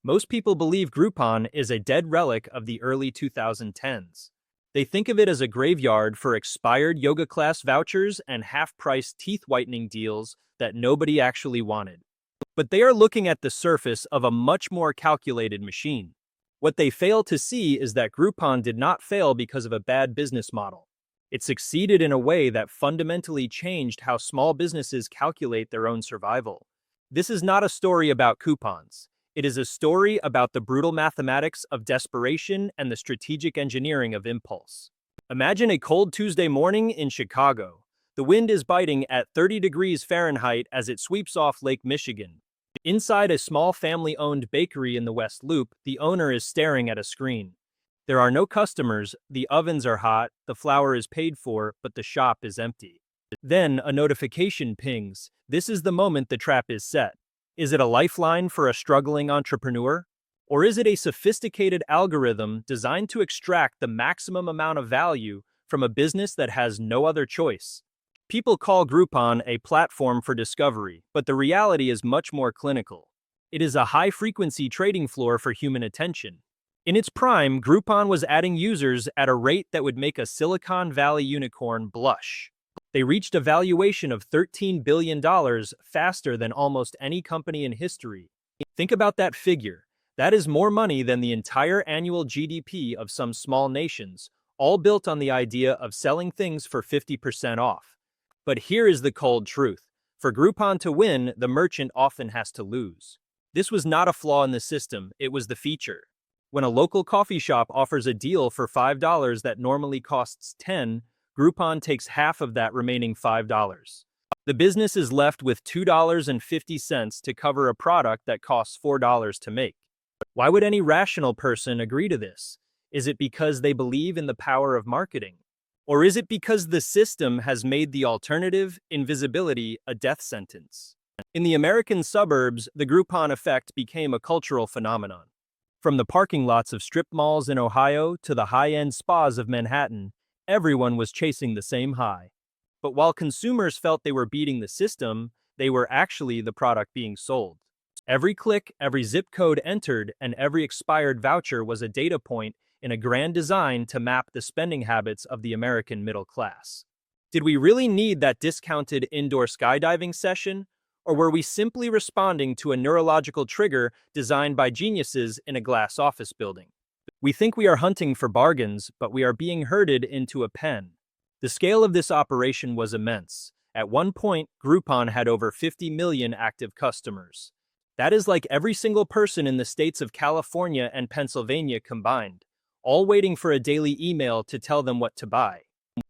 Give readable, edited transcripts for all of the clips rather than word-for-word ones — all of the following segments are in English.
Most people believe Groupon is a dead relic of the early 2010s. They think of it as a graveyard for expired yoga class vouchers and half-price teeth whitening deals that nobody actually wanted. But they are looking at the surface of a much more calculated machine. What they fail to see is that Groupon did not fail because of a bad business model. It succeeded in a way that fundamentally changed how small businesses calculate their own survival. This is not a story about coupons. It is a story about the brutal mathematics of desperation and the strategic engineering of impulse. Imagine a cold Tuesday morning in Chicago. The wind is biting at 30 degrees Fahrenheit as it sweeps off Lake Michigan. Inside a small family-owned bakery in the West Loop, the owner is staring at a screen. There are no customers, the ovens are hot, the flour is paid for, but the shop is empty. Then a notification pings. This is the moment the trap is set. Is it a lifeline for a struggling entrepreneur? Or is it a sophisticated algorithm designed to extract the maximum amount of value from a business that has no other choice? People call Groupon a platform for discovery, but the reality is much more clinical. It is a high-frequency trading floor for human attention. In its prime, Groupon was adding users at a rate that would make a Silicon Valley unicorn blush. They reached a valuation of $13 billion faster than almost any company in history. Think about that figure. That is more money than the entire annual GDP of some small nations, all built on the idea of selling things for 50% off. But here is the cold truth. For Groupon to win, the merchant often has to lose. This was not a flaw in the system, it was the feature. When a local coffee shop offers a deal for $5 that normally costs $10, Groupon takes half of that remaining $5. The business is left with $2.50 to cover a product that costs $4 to make. Why would any rational person agree to this? Is it because they believe in the power of marketing? Or is it because the system has made the alternative, invisibility, a death sentence? In the American suburbs, the Groupon effect became a cultural phenomenon. From the parking lots of strip malls in Ohio to the high-end spas of Manhattan, everyone was chasing the same high. But while consumers felt they were beating the system, they were actually the product being sold. Every click, every zip code entered, and every expired voucher was a data point in a grand design to map the spending habits of the American middle class. Did we really need that discounted indoor skydiving session? Or were we simply responding to a neurological trigger designed by geniuses in a glass office building? We think we are hunting for bargains, but we are being herded into a pen. The scale of this operation was immense. At one point, Groupon had over 50 million active customers. That is like every single person in the states of California and Pennsylvania combined, all waiting for a daily email to tell them what to buy.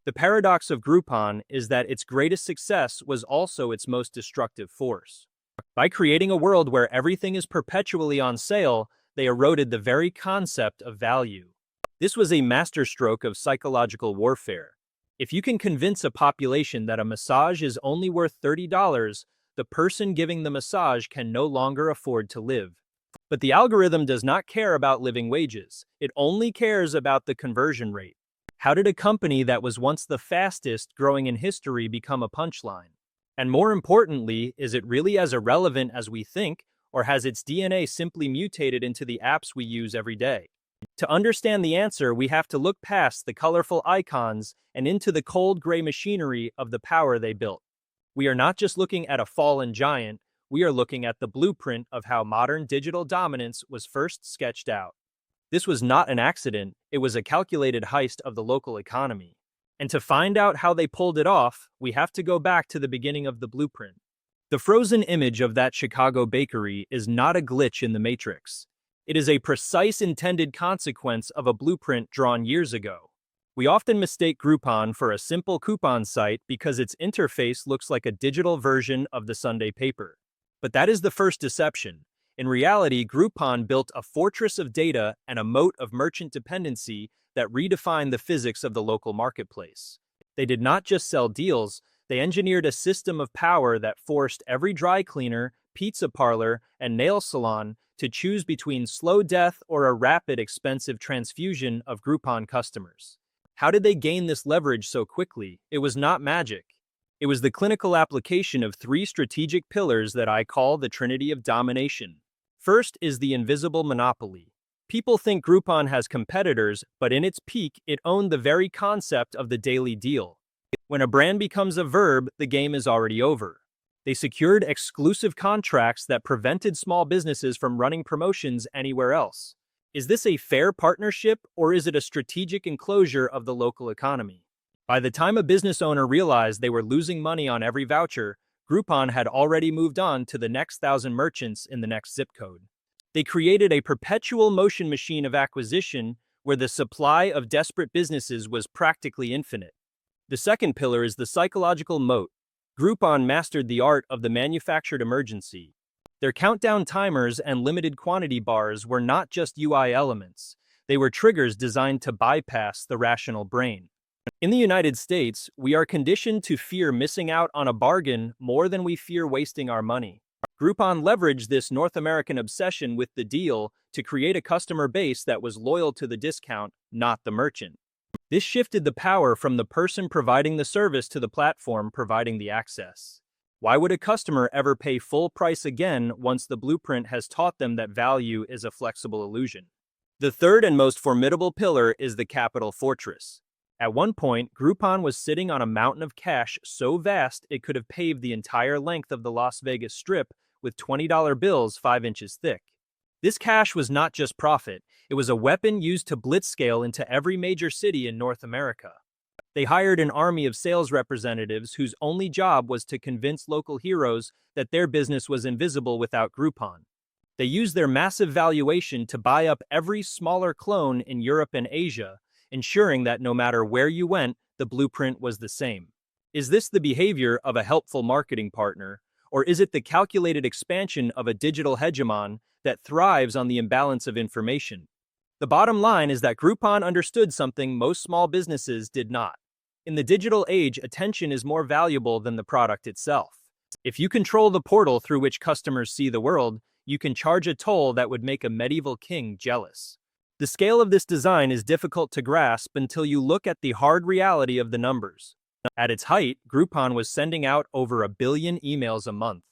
The paradox of Groupon is that its greatest success was also its most destructive force. By creating a world where everything is perpetually on sale, they eroded the very concept of value. This was a masterstroke of psychological warfare. If you can convince a population that a massage is only worth $30, the person giving the massage can no longer afford to live. But the algorithm does not care about living wages. It only cares about the conversion rate. How did a company that was once the fastest growing in history become a punchline? And more importantly, is it really as irrelevant as we think, or has its DNA simply mutated into the apps we use every day? To understand the answer, we have to look past the colorful icons and into the cold gray machinery of the power they built. We are not just looking at a fallen giant, we are looking at the blueprint of how modern digital dominance was first sketched out. This was not an accident, it was a calculated heist of the local economy. And to find out how they pulled it off, we have to go back to the beginning of the blueprint. The frozen image of that Chicago bakery is not a glitch in the matrix. It is a precise intended consequence of a blueprint drawn years ago. We often mistake Groupon for a simple coupon site because its interface looks like a digital version of the Sunday paper. But that is the first deception. In reality, Groupon built a fortress of data and a moat of merchant dependency that redefined the physics of the local marketplace. They did not just sell deals, they engineered a system of power that forced every dry cleaner, pizza parlor, and nail salon to choose between slow death or a rapid, expensive transfusion of Groupon customers. How did they gain this leverage so quickly? It was not magic. It was the clinical application of three strategic pillars that I call the Trinity of Domination. First is the invisible monopoly. People think Groupon has competitors, but in its peak, it owned the very concept of the daily deal. When a brand becomes a verb, the game is already over. They secured exclusive contracts that prevented small businesses from running promotions anywhere else. Is this a fair partnership, or is it a strategic enclosure of the local economy? By the time a business owner realized they were losing money on every voucher, Groupon had already moved on to the next 1,000 merchants in the next zip code. They created a perpetual motion machine of acquisition where the supply of desperate businesses was practically infinite. The second pillar is the psychological moat. Groupon mastered the art of the manufactured emergency. Their countdown timers and limited quantity bars were not just UI elements. They were triggers designed to bypass the rational brain. In the United States, we are conditioned to fear missing out on a bargain more than we fear wasting our money. Groupon leveraged this North American obsession with the deal to create a customer base that was loyal to the discount, not the merchant. This shifted the power from the person providing the service to the platform providing the access. Why would a customer ever pay full price again once the blueprint has taught them that value is a flexible illusion? The third and most formidable pillar is the capital fortress. At one point, Groupon was sitting on a mountain of cash so vast it could have paved the entire length of the Las Vegas Strip with $20 bills 5 inches thick. This cash was not just profit, it was a weapon used to blitzscale into every major city in North America. They hired an army of sales representatives whose only job was to convince local heroes that their business was invisible without Groupon. They used their massive valuation to buy up every smaller clone in Europe and Asia, ensuring that no matter where you went, the blueprint was the same. Is this the behavior of a helpful marketing partner, or is it the calculated expansion of a digital hegemon that thrives on the imbalance of information? The bottom line is that Groupon understood something most small businesses did not. In the digital age, attention is more valuable than the product itself. If you control the portal through which customers see the world, you can charge a toll that would make a medieval king jealous. The scale of this design is difficult to grasp until you look at the hard reality of the numbers. At its height, Groupon was sending out over 1 billion emails a month.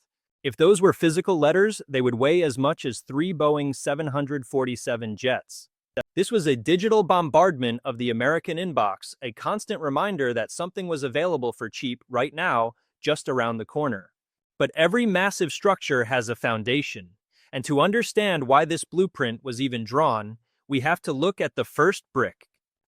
If those were physical letters, they would weigh as much as 3 Boeing 747 jets. This was a digital bombardment of the American inbox, a constant reminder that something was available for cheap right now, just around the corner. But every massive structure has a foundation, and to understand why this blueprint was even drawn, we have to look at the first brick.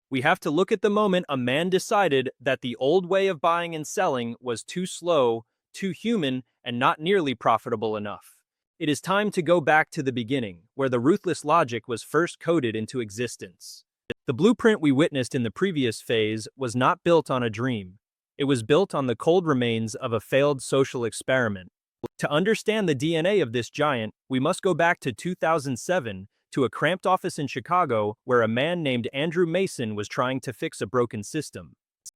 We have to look at the moment a man decided that the old way of buying and selling was too slow, too human, and not nearly profitable enough. It is time to go back to the beginning, where the ruthless logic was first coded into existence. The blueprint we witnessed in the previous phase was not built on a dream. It was built on the cold remains of a failed social experiment. To understand the DNA of this giant, we must go back to 2007, to a cramped office in Chicago where a man named Andrew Mason was trying to fix a broken system.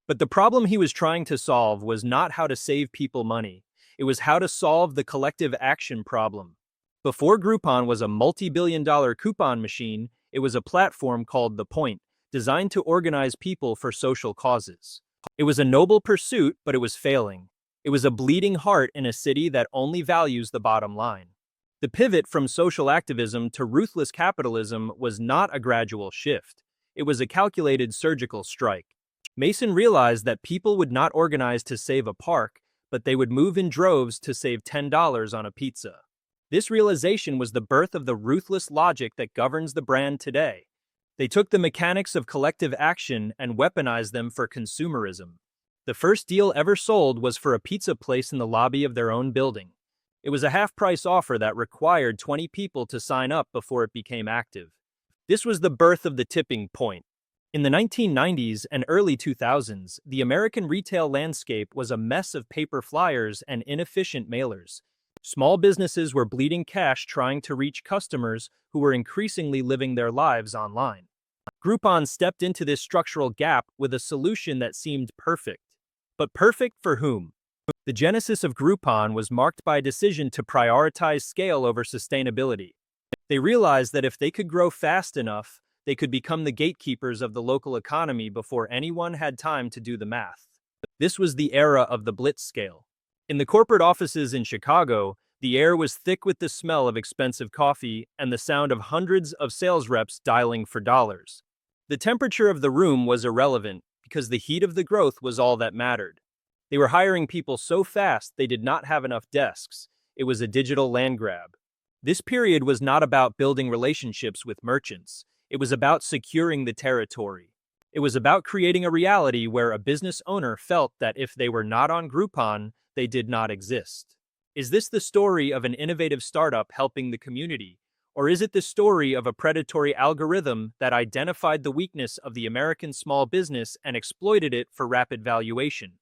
But the problem he was trying to solve was not how to save people money. It was how to solve the collective action problem. Before Groupon was a multi-billion-dollar coupon machine, it was a platform called The Point, designed to organize people for social causes. It was a noble pursuit, but it was failing. It was a bleeding heart in a city that only values the bottom line. The pivot from social activism to ruthless capitalism was not a gradual shift. It was a calculated surgical strike. Mason realized that people would not organize to save a park, but they would move in droves to save $10 on a pizza. This realization was the birth of the ruthless logic that governs the brand today. They took the mechanics of collective action and weaponized them for consumerism. The first deal ever sold was for a pizza place in the lobby of their own building. It was a half-price offer that required 20 people to sign up before it became active. This was the birth of the tipping point. In the 1990s and early 2000s, the American retail landscape was a mess of paper flyers and inefficient mailers. Small businesses were bleeding cash trying to reach customers who were increasingly living their lives online. Groupon stepped into this structural gap with a solution that seemed perfect. But perfect for whom? The genesis of Groupon was marked by a decision to prioritize scale over sustainability. They realized that if they could grow fast enough, they could become the gatekeepers of the local economy before anyone had time to do the math. This was the era of the blitz scale. In the corporate offices in Chicago, The air was thick with the smell of expensive coffee and the sound of hundreds of sales reps dialing for dollars. The temperature of the room was irrelevant because the heat of the growth was all that mattered. They were hiring people so fast they did not have enough desks. It was a digital land grab. This period was not about building relationships with merchants. It was about securing the territory. It was about creating a reality where a business owner felt that if they were not on Groupon, they did not exist. Is this the story of an innovative startup helping the community? Or is it the story of a predatory algorithm that identified the weakness of the American small business and exploited it for rapid valuation?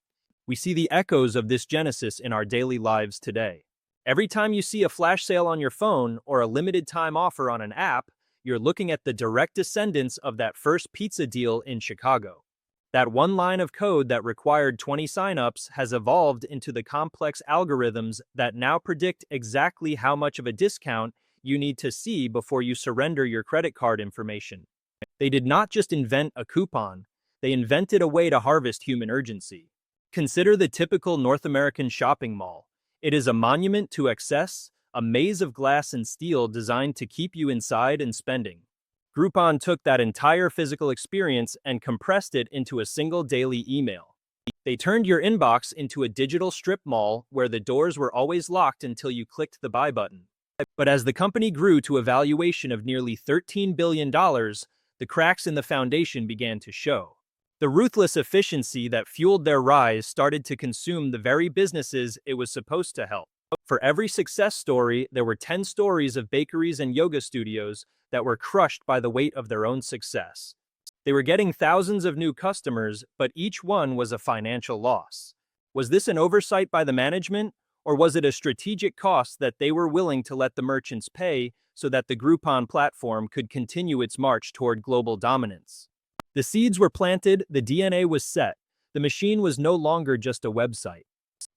We see the echoes of this genesis in our daily lives today. Every time you see a flash sale on your phone or a limited time offer on an app, you're looking at the direct descendants of that first pizza deal in Chicago. That one line of code that required 20 signups has evolved into the complex algorithms that now predict exactly how much of a discount you need to see before you surrender your credit card information. They did not just invent a coupon, they invented a way to harvest human urgency. Consider the typical North American shopping mall. It is a monument to excess, a maze of glass and steel designed to keep you inside and spending. Groupon took that entire physical experience and compressed it into a single daily email. They turned your inbox into a digital strip mall where the doors were always locked until you clicked the buy button. But as the company grew to a valuation of nearly $13 billion, the cracks in the foundation began to show. The ruthless efficiency that fueled their rise started to consume the very businesses it was supposed to help. For every success story, there were 10 stories of bakeries and yoga studios that were crushed by the weight of their own success. They were getting thousands of new customers, but each one was a financial loss. Was this an oversight by the management, or was it a strategic cost that they were willing to let the merchants pay so that the Groupon platform could continue its march toward global dominance? The seeds were planted, the DNA was set. The machine was no longer just a website.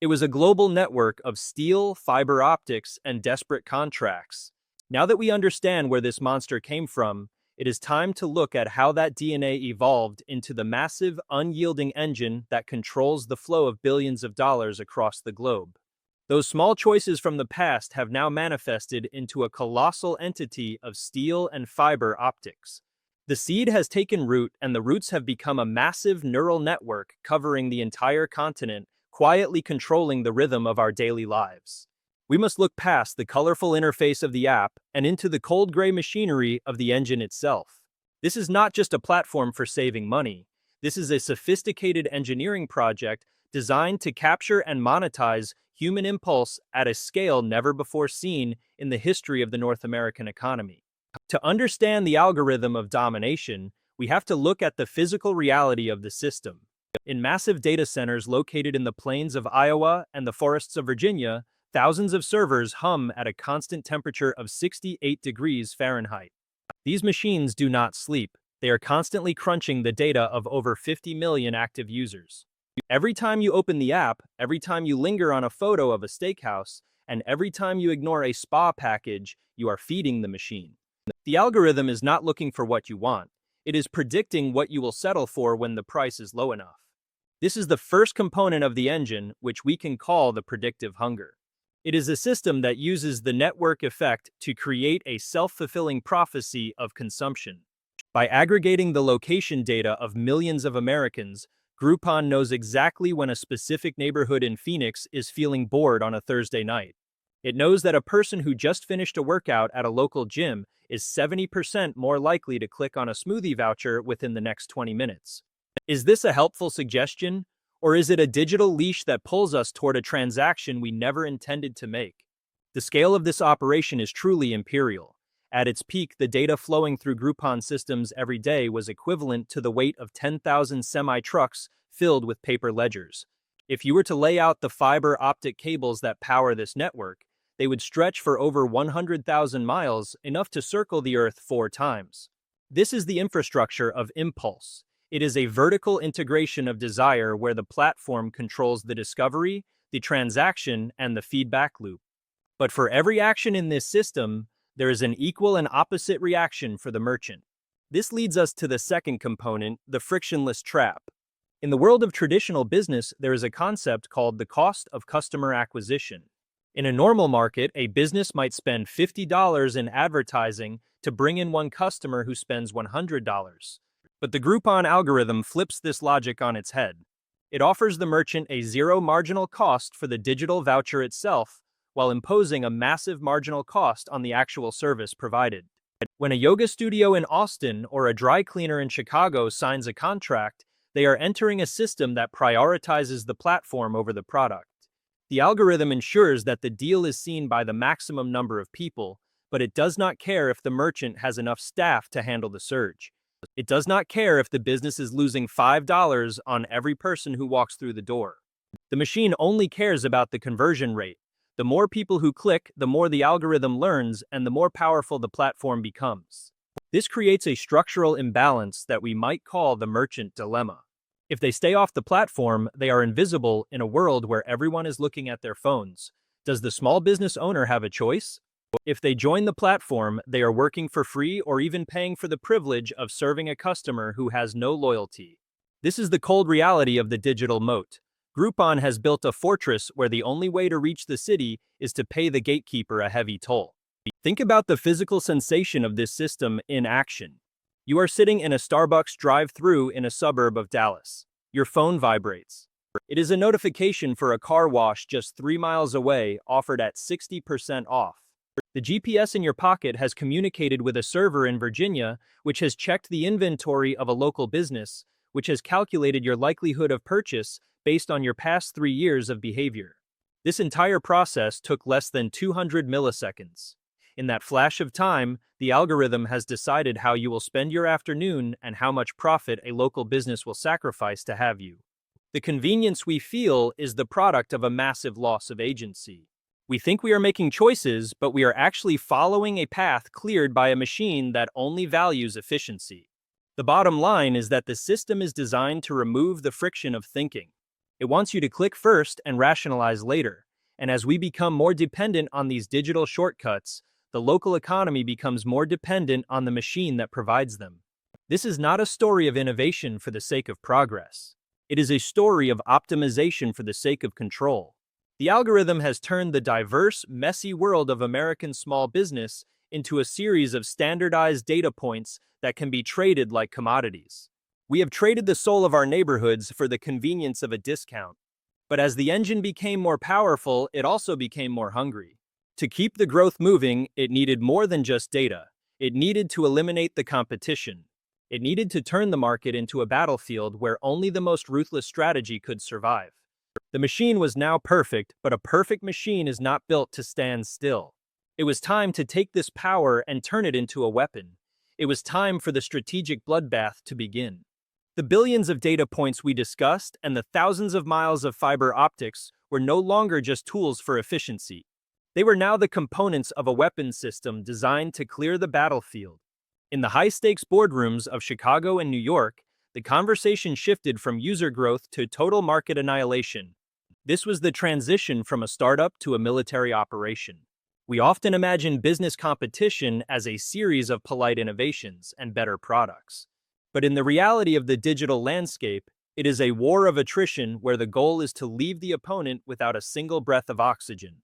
It was a global network of steel, fiber optics, and desperate contracts. Now that we understand where this monster came from, it is time to look at how that DNA evolved into the massive, unyielding engine that controls the flow of billions of dollars across the globe. Those small choices from the past have now manifested into a colossal entity of steel and fiber optics. The seed has taken root, and the roots have become a massive neural network covering the entire continent, quietly controlling the rhythm of our daily lives. We must look past the colorful interface of the app and into the cold gray machinery of the engine itself. This is not just a platform for saving money. This is a sophisticated engineering project designed to capture and monetize human impulse at a scale never before seen in the history of the North American economy. To understand the algorithm of domination, we have to look at the physical reality of the system. In massive data centers located in the plains of Iowa and the forests of Virginia, thousands of servers hum at a constant temperature of 68 degrees Fahrenheit. These machines do not sleep. They are constantly crunching the data of over 50 million active users. Every time you open the app, every time you linger on a photo of a steakhouse, and every time you ignore a spa package, you are feeding the machine. The algorithm is not looking for what you want. It is predicting what you will settle for when the price is low enough. This is the first component of the engine, which we can call the predictive hunger. It is a system that uses the network effect to create a self-fulfilling prophecy of consumption. By aggregating the location data of millions of Americans, Groupon knows exactly when a specific neighborhood in Phoenix is feeling bored on a Thursday night. It knows that a person who just finished a workout at a local gym is 70% more likely to click on a smoothie voucher within the next 20 minutes. Is this a helpful suggestion? Or is it a digital leash that pulls us toward a transaction we never intended to make? The scale of this operation is truly imperial. At its peak, the data flowing through Groupon systems every day was equivalent to the weight of 10,000 semi-trucks filled with paper ledgers. If you were to lay out the fiber optic cables that power this network, they would stretch for over 100,000 miles, enough to circle the Earth 4 times. This is the infrastructure of impulse. It is a vertical integration of desire where the platform controls the discovery, the transaction, and the feedback loop. But for every action in this system, there is an equal and opposite reaction for the merchant. This leads us to the second component, the frictionless trap. In the world of traditional business, there is a concept called the cost of customer acquisition. In a normal market, a business might spend $50 in advertising to bring in one customer who spends $100. But the Groupon algorithm flips this logic on its head. It offers the merchant a zero marginal cost for the digital voucher itself, while imposing a massive marginal cost on the actual service provided. When a yoga studio in Austin or a dry cleaner in Chicago signs a contract, they are entering a system that prioritizes the platform over the product. The algorithm ensures that the deal is seen by the maximum number of people, but it does not care if the merchant has enough staff to handle the surge. It does not care if the business is losing $5 on every person who walks through the door. The machine only cares about the conversion rate. The more people who click, the more the algorithm learns, and the more powerful the platform becomes. This creates a structural imbalance that we might call the merchant dilemma. If they stay off the platform, they are invisible in a world where everyone is looking at their phones. Does the small business owner have a choice? If they join the platform, they are working for free or even paying for the privilege of serving a customer who has no loyalty. This is the cold reality of the digital moat. Groupon has built a fortress where the only way to reach the city is to pay the gatekeeper a heavy toll. Think about the physical sensation of this system in action. You are sitting in a Starbucks drive-thru in a suburb of Dallas. Your phone vibrates. It is a notification for a car wash just 3 miles away, offered at 60% off. The GPS in your pocket has communicated with a server in Virginia, which has checked the inventory of a local business, which has calculated your likelihood of purchase based on your past 3 years of behavior. This entire process took less than 200 milliseconds. In that flash of time, the algorithm has decided how you will spend your afternoon and how much profit a local business will sacrifice to have you. The convenience we feel is the product of a massive loss of agency. We think we are making choices, but we are actually following a path cleared by a machine that only values efficiency. The bottom line is that the system is designed to remove the friction of thinking. It wants you to click first and rationalize later. And as we become more dependent on these digital shortcuts, the local economy becomes more dependent on the machine that provides them. This is not a story of innovation for the sake of progress. It is a story of optimization for the sake of control. The algorithm has turned the diverse, messy world of American small business into a series of standardized data points that can be traded like commodities. We have traded the soul of our neighborhoods for the convenience of a discount. But as the engine became more powerful, it also became more hungry. To keep the growth moving, it needed more than just data. It needed to eliminate the competition. It needed to turn the market into a battlefield where only the most ruthless strategy could survive. The machine was now perfect, but a perfect machine is not built to stand still. It was time to take this power and turn it into a weapon. It was time for the strategic bloodbath to begin. The billions of data points we discussed and the thousands of miles of fiber optics were no longer just tools for efficiency. They were now the components of a weapons system designed to clear the battlefield. In the high-stakes boardrooms of Chicago and New York, the conversation shifted from user growth to total market annihilation. This was the transition from a startup to a military operation. We often imagine business competition as a series of polite innovations and better products. But in the reality of the digital landscape, it is a war of attrition where the goal is to leave the opponent without a single breath of oxygen.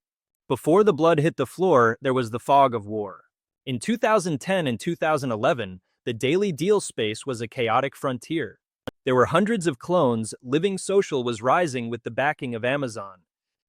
Before the blood hit the floor, there was the fog of war. In 2010 and 2011, the daily deal space was a chaotic frontier. There were hundreds of clones. Living Social was rising with the backing of Amazon.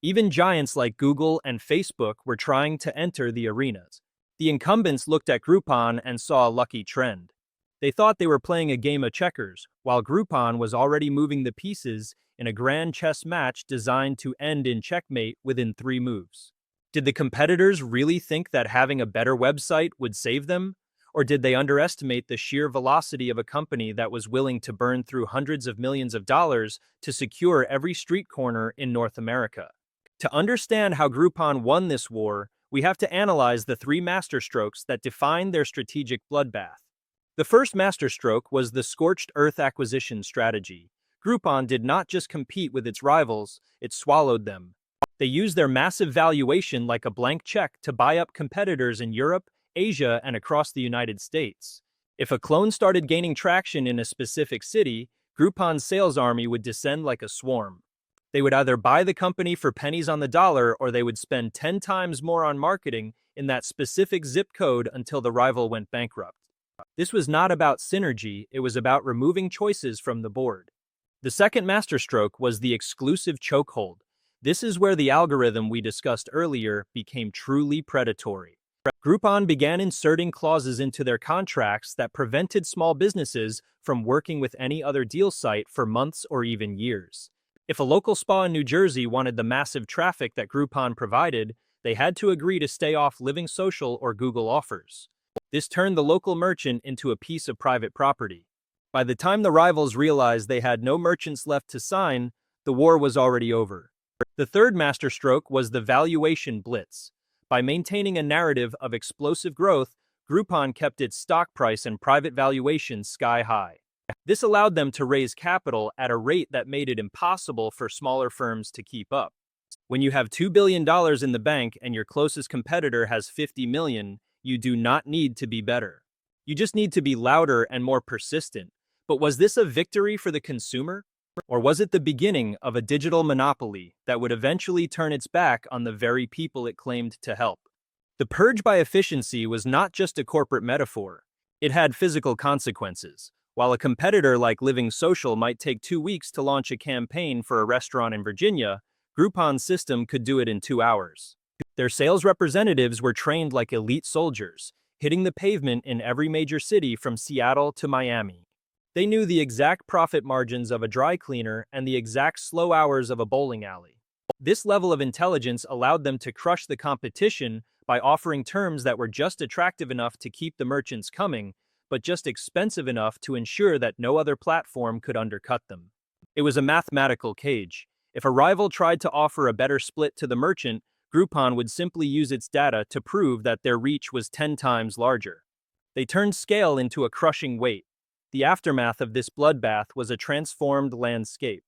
Even giants like Google and Facebook were trying to enter the arenas. The incumbents looked at Groupon and saw a lucky trend. They thought they were playing a game of checkers, while Groupon was already moving the pieces in a grand chess match designed to end in checkmate within 3 moves. Did the competitors really think that having a better website would save them? Or did they underestimate the sheer velocity of a company that was willing to burn through hundreds of millions of dollars to secure every street corner in North America? To understand how Groupon won this war, we have to analyze the 3 masterstrokes that defined their strategic bloodbath. The first masterstroke was the scorched earth acquisition strategy. Groupon did not just compete with its rivals, it swallowed them. They used their massive valuation like a blank check to buy up competitors in Europe, Asia, and across the United States. If a clone started gaining traction in a specific city, Groupon's sales army would descend like a swarm. They would either buy the company for pennies on the dollar or they would spend 10 times more on marketing in that specific zip code until the rival went bankrupt. This was not about synergy, it was about removing choices from the board. The second masterstroke was the exclusive chokehold. This is where the algorithm we discussed earlier became truly predatory. Groupon began inserting clauses into their contracts that prevented small businesses from working with any other deal site for months or even years. If a local spa in New Jersey wanted the massive traffic that Groupon provided, they had to agree to stay off Living Social or Google Offers. This turned the local merchant into a piece of private property. By the time the rivals realized they had no merchants left to sign, the war was already over. The third masterstroke was the valuation blitz. By maintaining a narrative of explosive growth, Groupon kept its stock price and private valuations sky high. This allowed them to raise capital at a rate that made it impossible for smaller firms to keep up. When you have $2 billion in the bank and your closest competitor has 50 million, you do not need to be better. You just need to be louder and more persistent. But was this a victory for the consumer? Or was it the beginning of a digital monopoly that would eventually turn its back on the very people it claimed to help? The purge by efficiency was not just a corporate metaphor. It had physical consequences. While a competitor like Living Social might take 2 weeks to launch a campaign for a restaurant in Virginia, Groupon's system could do it in 2 hours. Their sales representatives were trained like elite soldiers, hitting the pavement in every major city from Seattle to Miami. They knew the exact profit margins of a dry cleaner and the exact slow hours of a bowling alley. This level of intelligence allowed them to crush the competition by offering terms that were just attractive enough to keep the merchants coming, but just expensive enough to ensure that no other platform could undercut them. It was a mathematical cage. If a rival tried to offer a better split to the merchant, Groupon would simply use its data to prove that their reach was 10 times larger. They turned scale into a crushing weight. The aftermath of this bloodbath was a transformed landscape.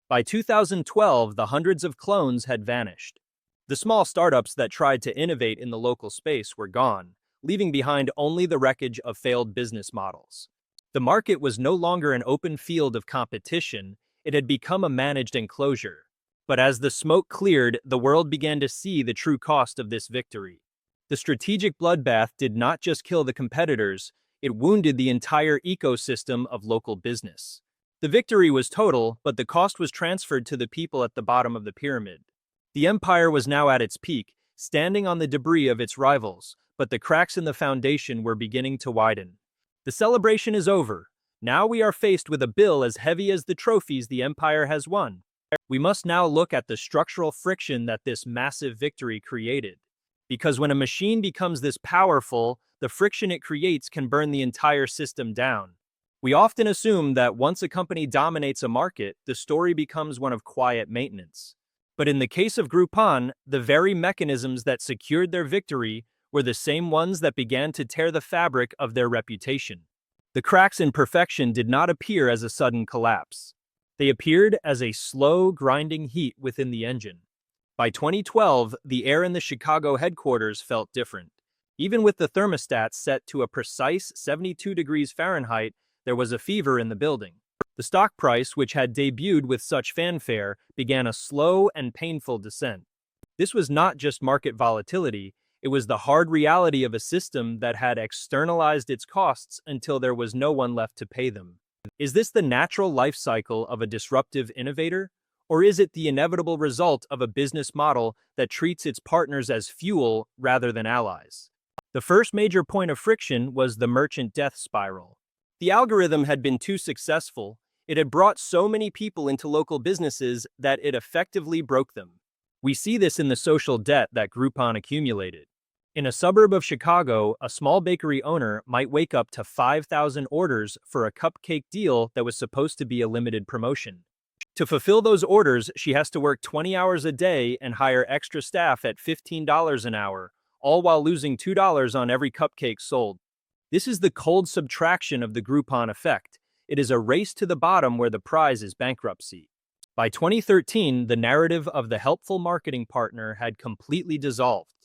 By 2012, the hundreds of clones had vanished. The small startups that tried to innovate in the local space were gone, leaving behind only the wreckage of failed business models. The market was no longer an open field of competition, it had become a managed enclosure. But as the smoke cleared, the world began to see the true cost of this victory. The strategic bloodbath did not just kill the competitors, it wounded the entire ecosystem of local business. The victory was total, but the cost was transferred to the people at the bottom of the pyramid. The empire was now at its peak, standing on the debris of its rivals, but the cracks in the foundation were beginning to widen. The celebration is over. Now we are faced with a bill as heavy as the trophies the empire has won. We must now look at the structural friction that this massive victory created. Because when a machine becomes this powerful, the friction it creates can burn the entire system down. We often assume that once a company dominates a market, the story becomes one of quiet maintenance. But in the case of Groupon, the very mechanisms that secured their victory were the same ones that began to tear the fabric of their reputation. The cracks in perfection did not appear as a sudden collapse. They appeared as a slow, grinding heat within the engine. By 2012, the air in the Chicago headquarters felt different. Even with the thermostats set to a precise 72 degrees Fahrenheit, there was a fever in the building. The stock price, which had debuted with such fanfare, began a slow and painful descent. This was not just market volatility, it was the hard reality of a system that had externalized its costs until there was no one left to pay them. Is this the natural life cycle of a disruptive innovator? Or is it the inevitable result of a business model that treats its partners as fuel rather than allies? The first major point of friction was the merchant death spiral. The algorithm had been too successful. It had brought so many people into local businesses that it effectively broke them. We see this in the social debt that Groupon accumulated. In a suburb of Chicago, a small bakery owner might wake up to 5,000 orders for a cupcake deal that was supposed to be a limited promotion. To fulfill those orders, she has to work 20 hours a day and hire extra staff at $15 an hour, all while losing $2 on every cupcake sold. This is the cold subtraction of the Groupon effect. It is a race to the bottom where the prize is bankruptcy. By 2013, the narrative of the helpful marketing partner had completely dissolved.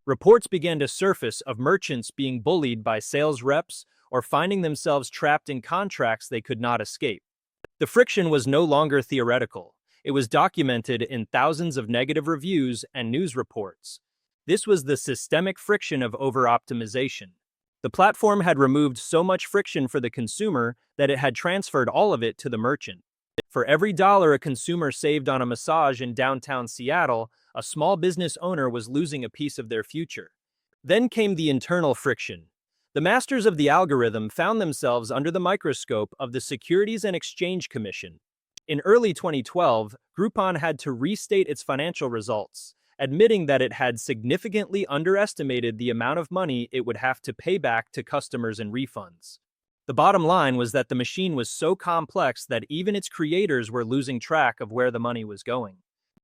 Reports began to surface of merchants being bullied by sales reps or finding themselves trapped in contracts they could not escape. The friction was no longer theoretical. It was documented in thousands of negative reviews and news reports. This was the systemic friction of over-optimization. The platform had removed so much friction for the consumer that it had transferred all of it to the merchant. For every dollar a consumer saved on a massage in downtown Seattle, a small business owner was losing a piece of their future. Then came the internal friction. The masters of the algorithm found themselves under the microscope of the Securities and Exchange Commission. In early 2012, Groupon had to restate its financial results, admitting that it had significantly underestimated the amount of money it would have to pay back to customers in refunds. The bottom line was that the machine was so complex that even its creators were losing track of where the money was going.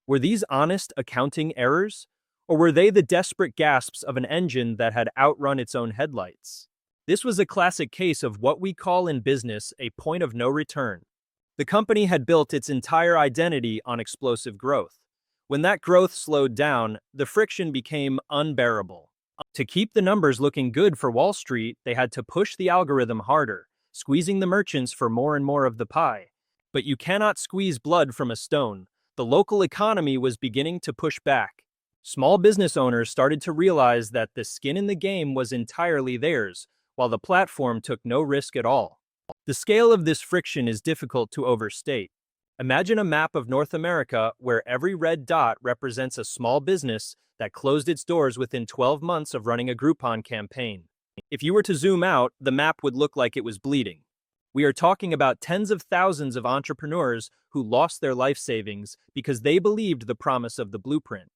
Were these honest accounting errors? Or were they the desperate gasps of an engine that had outrun its own headlights? This was a classic case of what we call in business a point of no return. The company had built its entire identity on explosive growth. When that growth slowed down, the friction became unbearable. To keep the numbers looking good for Wall Street, they had to push the algorithm harder, squeezing the merchants for more and more of the pie. But you cannot squeeze blood from a stone. The local economy was beginning to push back. Small business owners started to realize that the skin in the game was entirely theirs, while the platform took no risk at all. The scale of this friction is difficult to overstate. Imagine a map of North America where every red dot represents a small business that closed its doors within 12 months of running a Groupon campaign. If you were to zoom out, the map would look like it was bleeding. We are talking about tens of thousands of entrepreneurs who lost their life savings because they believed the promise of the blueprint.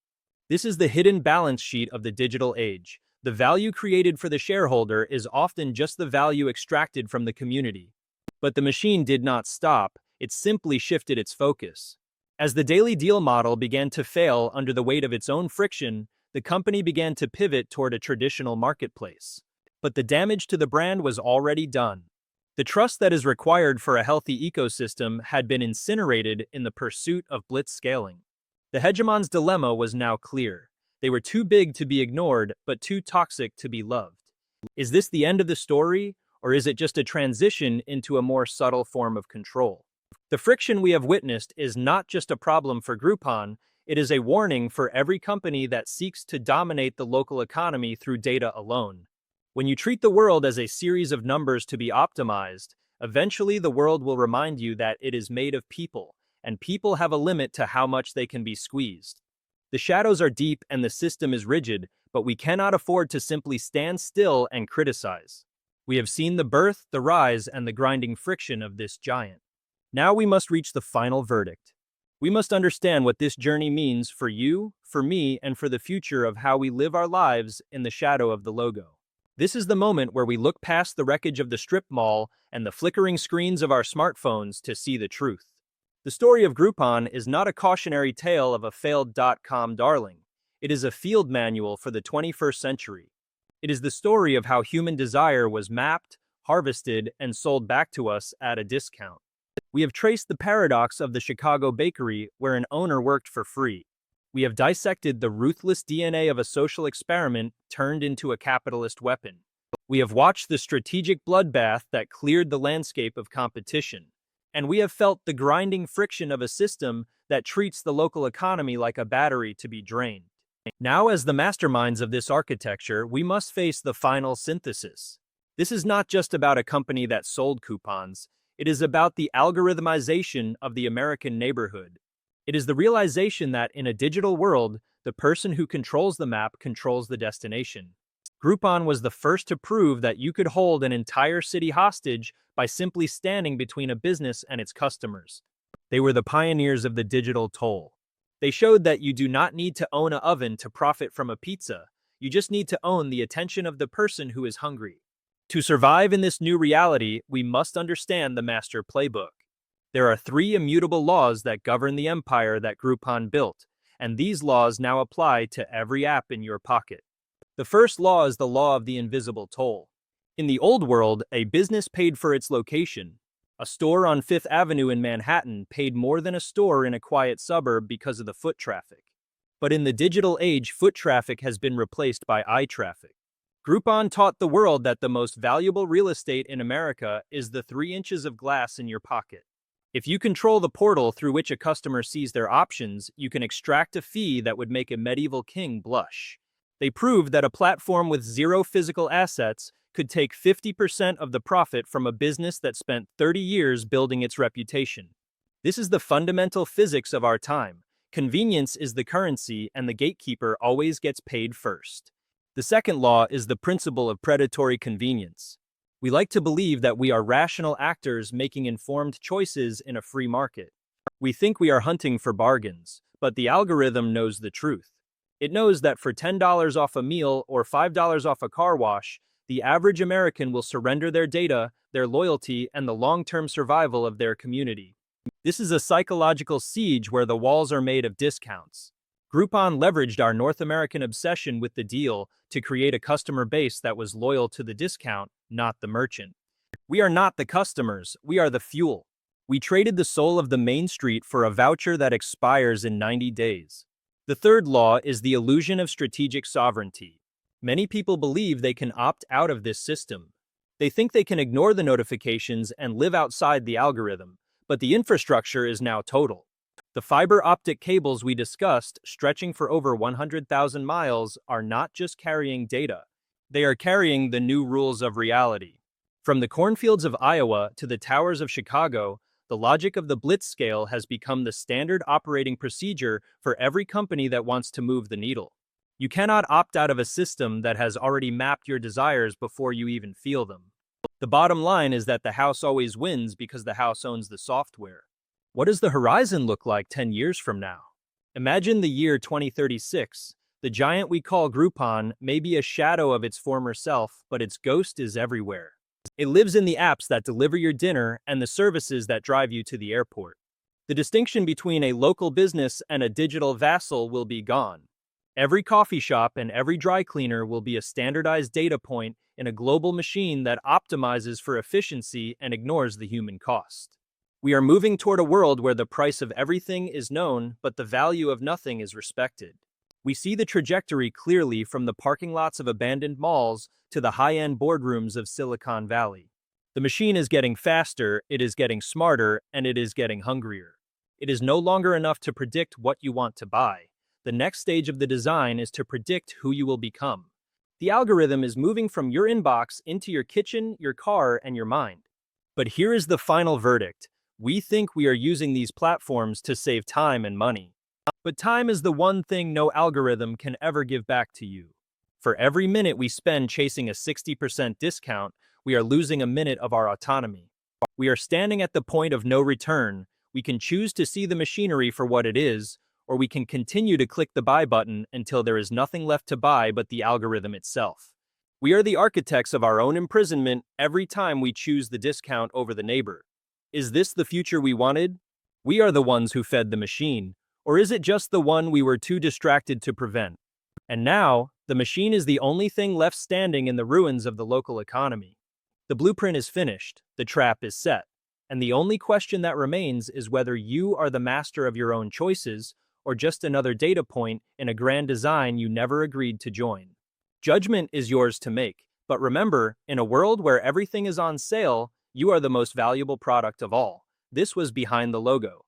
This is the hidden balance sheet of the digital age. The value created for the shareholder is often just the value extracted from the community. But the machine did not stop, it simply shifted its focus. As the daily deal model began to fail under the weight of its own friction, the company began to pivot toward a traditional marketplace. But the damage to the brand was already done. The trust that is required for a healthy ecosystem had been incinerated in the pursuit of blitz scaling. The hegemon's dilemma was now clear. They were too big to be ignored, but too toxic to be loved. Is this the end of the story, or is it just a transition into a more subtle form of control? The friction we have witnessed is not just a problem for Groupon, it is a warning for every company that seeks to dominate the local economy through data alone. When you treat the world as a series of numbers to be optimized, eventually the world will remind you that it is made of people, and people have a limit to how much they can be squeezed. The shadows are deep and the system is rigid, but we cannot afford to simply stand still and criticize. We have seen the birth, the rise, and the grinding friction of this giant. Now we must reach the final verdict. We must understand what this journey means for you, for me, and for the future of how we live our lives in the shadow of the logo. This is the moment where we look past the wreckage of the strip mall and the flickering screens of our smartphones to see the truth. The story of Groupon is not a cautionary tale of a failed dot-com darling. It is a field manual for the 21st century. It is the story of how human desire was mapped, harvested, and sold back to us at a discount. We have traced the paradox of the Chicago bakery where an owner worked for free. We have dissected the ruthless DNA of a social experiment turned into a capitalist weapon. We have watched the strategic bloodbath that cleared the landscape of competition. And we have felt the grinding friction of a system that treats the local economy like a battery to be drained. Now, as the masterminds of this architecture, we must face the final synthesis. This is not just about a company that sold coupons. It is about the algorithmization of the American neighborhood. It is the realization that in a digital world, the person who controls the map controls the destination. Groupon was the first to prove that you could hold an entire city hostage by simply standing between a business and its customers. They were the pioneers of the digital toll. They showed that you do not need to own an oven to profit from a pizza. You just need to own the attention of the person who is hungry. To survive in this new reality, we must understand the master playbook. There are 3 immutable laws that govern the empire that Groupon built, and these laws now apply to every app in your pocket. The first law is the law of the invisible toll. In the old world, a business paid for its location. A store on Fifth Avenue in Manhattan paid more than a store in a quiet suburb because of the foot traffic. But in the digital age, foot traffic has been replaced by eye traffic. Groupon taught the world that the most valuable real estate in America is the 3 inches of glass in your pocket. If you control the portal through which a customer sees their options, you can extract a fee that would make a medieval king blush. They proved that a platform with zero physical assets could take 50% of the profit from a business that spent 30 years building its reputation. This is the fundamental physics of our time. Convenience is the currency, and the gatekeeper always gets paid first. The second law is the principle of predatory convenience. We like to believe that we are rational actors making informed choices in a free market. We think we are hunting for bargains, but the algorithm knows the truth. It knows that for $10 off a meal or $5 off a car wash, the average American will surrender their data, their loyalty, and the long-term survival of their community. This is a psychological siege where the walls are made of discounts. Groupon leveraged our North American obsession with the deal to create a customer base that was loyal to the discount, not the merchant. We are not the customers, we are the fuel. We traded the soul of the main street for a voucher that expires in 90 days. The third law is the illusion of strategic sovereignty. Many people believe they can opt out of this system. They think they can ignore the notifications and live outside the algorithm, but the infrastructure is now total. The fiber optic cables we discussed, stretching for over 100,000 miles, are not just carrying data. They are carrying the new rules of reality. From the cornfields of Iowa to the towers of Chicago, the logic of the Blitz scale has become the standard operating procedure for every company that wants to move the needle. You cannot opt out of a system that has already mapped your desires before you even feel them. The bottom line is that the house always wins because the house owns the software. What does the horizon look like 10 years from now? Imagine the year 2036. The giant we call Groupon may be a shadow of its former self, but its ghost is everywhere. It lives in the apps that deliver your dinner and the services that drive you to the airport. The distinction between a local business and a digital vassal will be gone. Every coffee shop and every dry cleaner will be a standardized data point in a global machine that optimizes for efficiency and ignores the human cost. We are moving toward a world where the price of everything is known, but the value of nothing is respected. We see the trajectory clearly from the parking lots of abandoned malls to the high-end boardrooms of Silicon Valley. The machine is getting faster, it is getting smarter, and it is getting hungrier. It is no longer enough to predict what you want to buy. The next stage of the design is to predict who you will become. The algorithm is moving from your inbox into your kitchen, your car, and your mind. But here is the final verdict. We think we are using these platforms to save time and money. But time is the one thing no algorithm can ever give back to you. For every minute we spend chasing a 60% discount, we are losing a minute of our autonomy. We are standing at the point of no return. We can choose to see the machinery for what it is, or we can continue to click the buy button until there is nothing left to buy but the algorithm itself. We are the architects of our own imprisonment every time we choose the discount over the neighbor. Is this the future we wanted? We are the ones who fed the machine, or is it just the one we were too distracted to prevent? And now, the machine is the only thing left standing in the ruins of the local economy. The blueprint is finished, the trap is set, and the only question that remains is whether you are the master of your own choices or just another data point in a grand design you never agreed to join. Judgment is yours to make, but remember, in a world where everything is on sale, you are the most valuable product of all. This was Behind the Logo.